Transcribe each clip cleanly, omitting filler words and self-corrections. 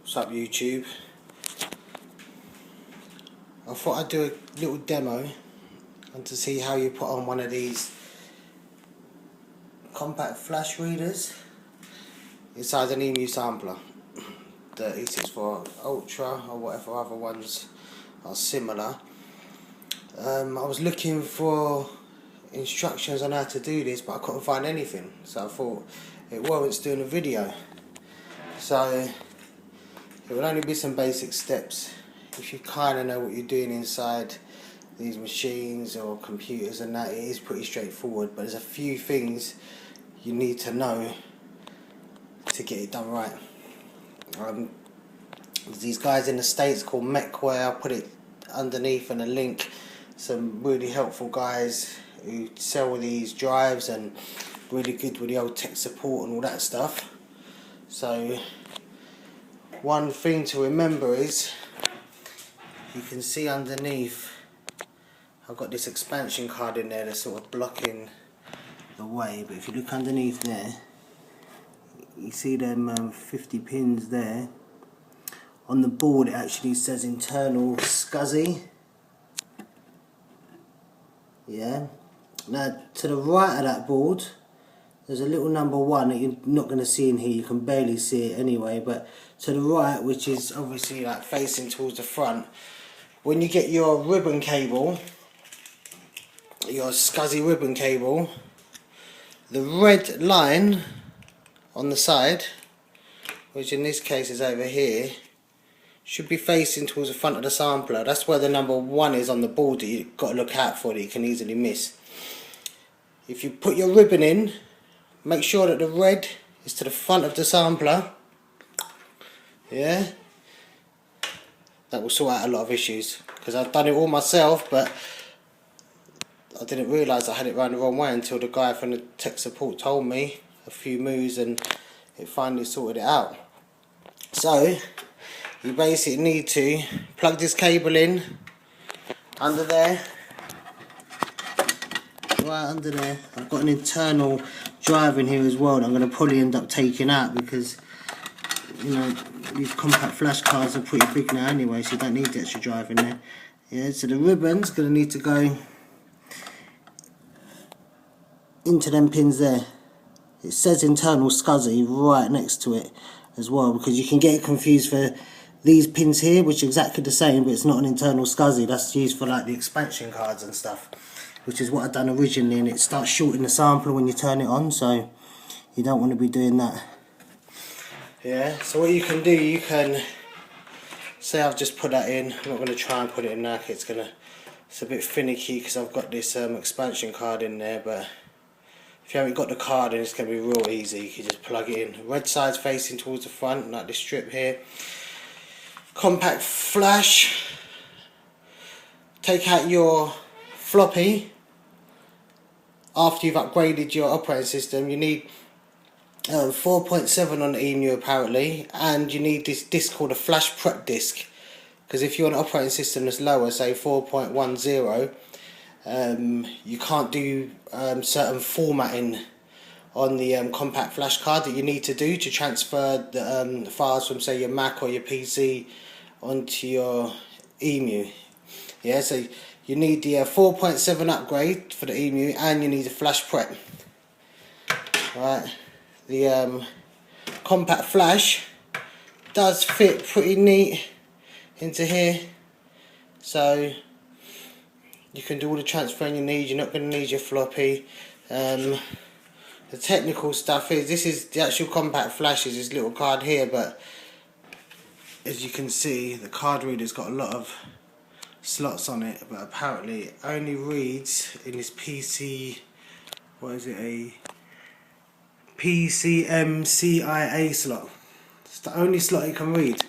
What's up, YouTube? I thought I'd do a little demo and to see how you put on one of these compact flash readers inside an EMU sampler. The E64 Ultra or whatever other ones are similar. I was looking for instructions on how to do this, but I couldn't find anything, so I thought it warrants doing a video. So it will only be some basic steps. If you kind of know what you're doing inside these machines or computers and that, it is pretty straightforward, but there's a few things you need to know to get it done right. There's these guys in the States called Mechware. I'll put it underneath in a link. Some really helpful guys who sell these drives and really good with the old tech support and all that stuff. So one thing to remember is, you can see underneath I've got this expansion card in there that's sort of blocking the way, but if you look underneath there, you see them 50 pins there. On the board it actually says internal SCSI. Yeah. Now to the right of that board there's a little number 1 that you're not going to see in here, you can barely see it anyway, but to the right, which is obviously like facing towards the front, when you get your ribbon cable, your SCSI ribbon cable, the red line on the side, which in this case is over here, should be facing towards the front of the sampler. That's where the number 1 is on the board that you've got to look out for, that you can easily miss. If you put your ribbon in, make sure that the red is to the front of the sampler. Yeah, that will sort out a lot of issues, because I've done it all myself, but I didn't realise I had it round the wrong way until the guy from the tech support told me a few moves, and it finally sorted it out. So you basically need to plug this cable in under there, right under there. I've got an internal drive in here as well that I'm going to probably end up taking out, because you know these compact flash cards are pretty big now anyway, so you don't need the extra drive in there. Yeah, so the ribbon's going to need to go into them pins there. It says internal SCSI right next to it as well, because you can get confused for these pins here, which are exactly the same, but it's not an internal SCSI. That's used for like the expansion cards and stuff, which is what I've done originally, and it starts shorting the sampler when you turn it on, so you don't want to be doing that. Yeah, so what you can do, you can say I've just put that in. I'm not going to try and put it in now, it's a bit finicky because I've got this expansion card in there, but if you haven't got the card in, it's going to be real easy. You can just plug it in. The red side's facing towards the front, like this strip here. Compact flash. Take out your floppy. After you've upgraded your operating system, you need 4.7 on the EMU apparently, and you need this disc called a flash prep disc, because if you're on an operating system that's lower, say 4.10, you can't do certain formatting on the compact flash card that you need to do to transfer the files from say your Mac or your PC onto your EMU. Yeah, so you need the 4.7 upgrade for the EMU, and you need a flash prep. Right, the compact flash does fit pretty neat into here, so you can do all the transferring you need. You're not going to need your floppy. The technical stuff is, this is the actual compact flash, is this little card here, but as you can see the card reader's got a lot of slots on it, but apparently it only reads in this PC, what is it, a PCMCIA slot. It's the only slot it can read.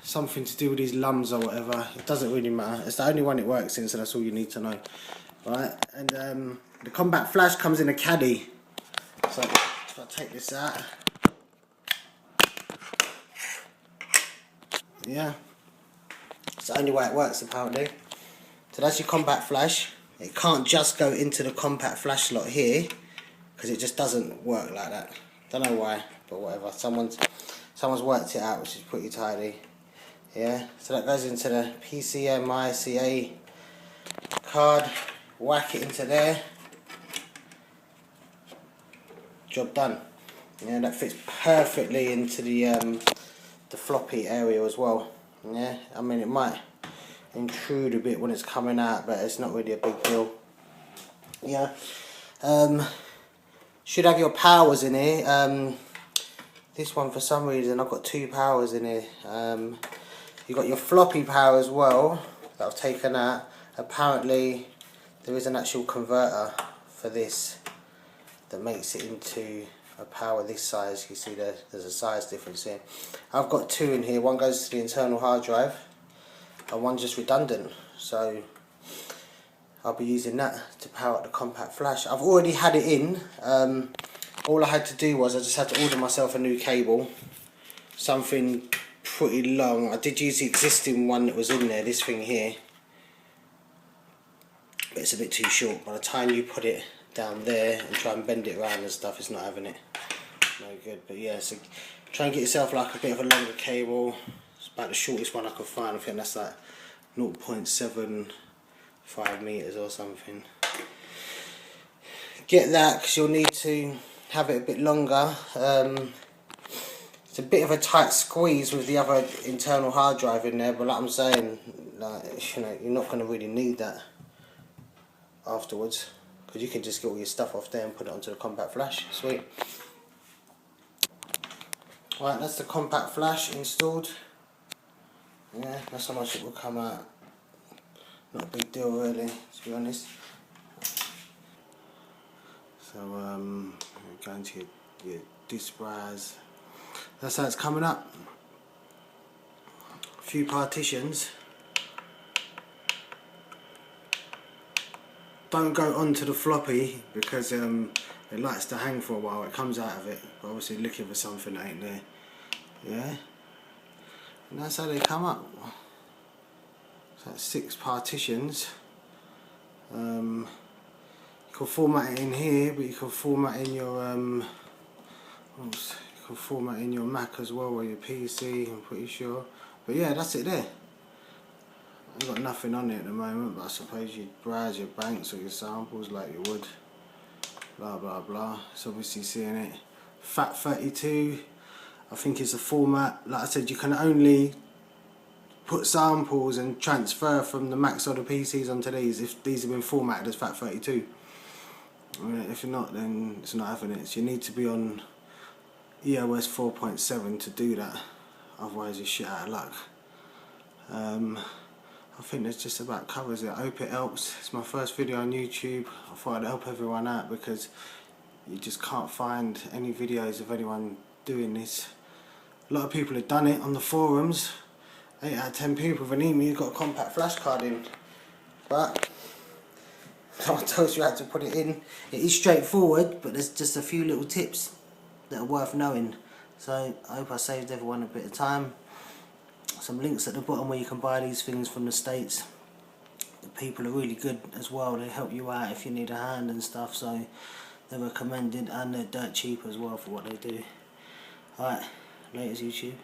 Something to do with these lums or whatever, it doesn't really matter, it's the only one it works in, so that's all you need to know. Right, and the compact flash comes in a caddy, so if I take this out, yeah, it's the only way it works apparently. So that's your compact flash. It can't just go into the compact flash slot here, because it just doesn't work like that. Don't know why, but whatever. Someone's someone's worked it out, which is pretty tidy. Yeah, so that goes into the PCMICA card, whack it into there, job done. Yeah, that fits perfectly into the floppy area as well. Yeah, I mean it might intrude a bit when it's coming out, but it's not really a big deal. Yeah, should have your powers in here. This one, for some reason, I've got 2 powers in here. You've got your floppy power as well that I've taken out. Apparently there is an actual converter for this that makes it into a power this size. You see there's a size difference here. I've got 2 in here. One goes to the internal hard drive and one just redundant, so I'll be using that to power up the compact flash. I've already had it in. All I had to do was I just had to order myself a new cable, something pretty long. I did use the existing one that was in there, this thing here, but it's a bit too short. By the time you put it down there and try and bend it around and stuff, it's not having it. No good. But yeah, so try and get yourself like a bit of a longer cable. It's about the shortest one I could find. I think that's like 0.75 meters or something. Get that, because you'll need to have it a bit longer. It's a bit of a tight squeeze with the other internal hard drive in there, but like I'm saying, like, you know, you're not going to really need that afterwards, because you can just get all your stuff off there and put it onto the compact flash. Sweet. Right, that's the compact flash installed. Yeah, that's how much it will come out. Not a big deal really, to be honest. So go into your disk browse. That's how it's coming up. A few partitions. Don't go onto the floppy because it likes to hang for a while. It comes out of it, but obviously looking for something that ain't there. Yeah, and that's how they come up. So that's 6 partitions. You can format it in here, but you can format in your Mac as well, or your PC, I'm pretty sure. But yeah, that's it there. I've got nothing on it at the moment, but I suppose you'd browse your banks or your samples like you would. Blah blah blah. It's obviously seeing it. FAT32, I think is the format. Like I said, you can only put samples and transfer from the Macs or the PCs onto these if these have been formatted as FAT32. If you're not, then it's not having it. So you need to be on EOS 4.7 to do that, otherwise you're shit out of luck. I think that just about covers it. I hope it helps. It's my first video on YouTube. I thought I'd help everyone out because you just can't find any videos of anyone doing this. A lot of people have done it on the forums. 8 out of 10 people with an EMU got a compact flash card in, but no one tells you how to put it in. It is straightforward, but there's just a few little tips that are worth knowing. So I hope I saved everyone a bit of time. Some links at the bottom where you can buy these things from the States. The people are really good as well. They help you out if you need a hand and stuff, so they're recommended, and they're dirt cheap as well for what they do. Alright, laters YouTube.